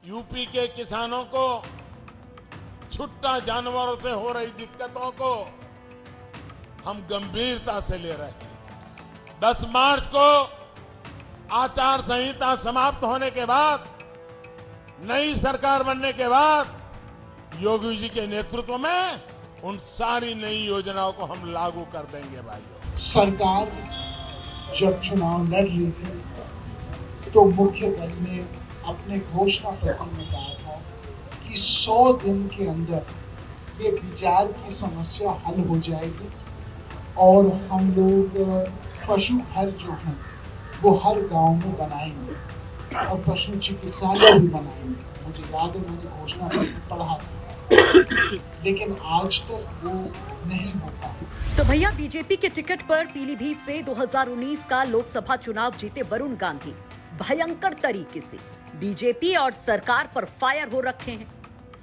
UP के किसानों को छुट्टा जानवरों से हो रही दिक्कतों को हम गंभीरता से ले रहे हैं। 10 मार्च को आचार संहिता समाप्त होने के बाद, नई सरकार बनने के बाद योगी जी के नेतृत्व में उन सारी नई योजनाओं को हम लागू कर देंगे। भाइयों, सरकार जब चुनाव लड़ रही थी तो मुख्य दल ने अपने घोषणा पत्र में कहा था कि 100 दिन के अंदर ये बिजार की समस्या हल हो जाएगी और हम लोग पशु घर जो हैं वो हर गांव में बनाएंगे और पशु चिकित्सालय भी बनाएंगे। मुझे याद है, मैंने घोषणा पत्र पढ़ा था, लेकिन आज तक वो नहीं हो पाया। तो भैया, बीजेपी के टिकट पर पीलीभीत से 2019 का लोकसभा चुनाव जीते वरुण गांधी भयंकर तरीके से बीजेपी और सरकार पर फायर हो रखे हैं।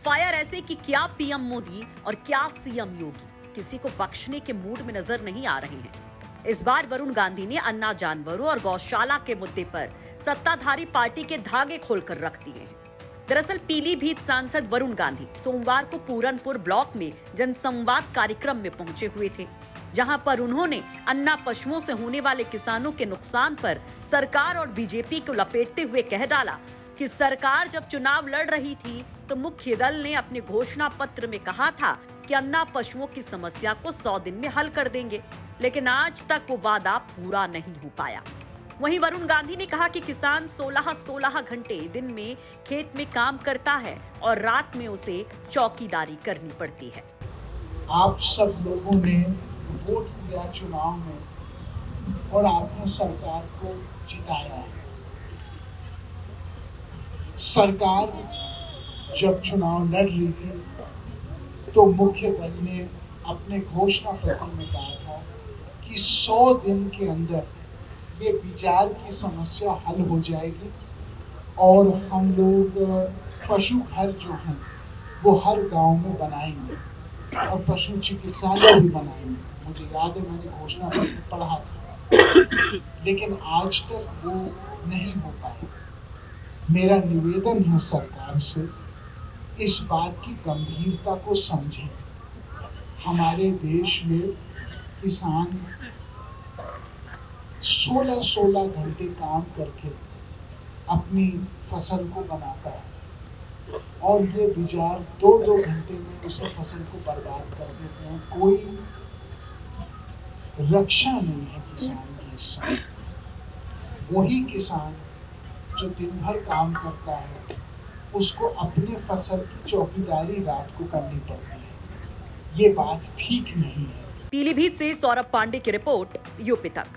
फायर ऐसे कि क्या पीएम मोदी और क्या सीएम योगी किसी को बख्शने के मूड में नजर नहीं आ रहे हैं। इस बार वरुण गांधी ने अन्ना जानवरों और गौशाला के मुद्दे पर सत्ताधारी पार्टी के धागे खोलकर रख दिए हैं। दरअसल पीलीभीत सांसद वरुण गांधी सोमवार को पूरनपुर ब्लॉक में जनसंवाद कार्यक्रम में पहुंचे हुए थे, जहां पर उन्होंने अन्ना पशुओं से होने वाले किसानों के नुकसान पर सरकार और बीजेपी को लपेटते हुए कह डाला कि सरकार जब चुनाव लड़ रही थी तो मुख्य दल ने अपने घोषणा पत्र में कहा था कि अन्ना पशुओं की समस्या को 100 दिन में हल कर देंगे, लेकिन आज तक वो वादा पूरा नहीं हो पाया। वहीं वरुण गांधी ने कहा कि किसान 16 घंटे दिन में खेत में काम करता है और रात में उसे चौकीदारी करनी पड़ती है। आप सब लोगों ने वोट दिया चुनाव में और आपने सरकार को जिताया है। सरकार जब चुनाव लड़ रही थी तो मुख्य दल ने अपने घोषणा पत्र में कहा था कि 100 दिन के अंदर ये बिजार की समस्या हल हो जाएगी और हम लोग पशु घर जो हैं वो हर गांव में बनाएंगे और पशु चिकित्सालय भी बनाएंगे। मुझे याद है, मैंने घोषणा पत्र पढ़ा था, लेकिन आज तक वो नहीं हो पाया। मेरा निवेदन है सरकार से, इस बात की गंभीरता को समझें। हमारे देश में किसान 16 घंटे काम करके अपनी फसल को बनाता है और ये बिजार 2 घंटे में उसे फसल को बर्बाद कर देते हैं। कोई रक्षा नहीं है किसान की इस समय। वही किसान जो दिन भर काम करता है उसको अपने फसल की चौकीदारी रात को करनी पड़ती है। ये बात ठीक नहीं है। पीलीभीत से सौरभ पांडे की रिपोर्ट, यूपी तक।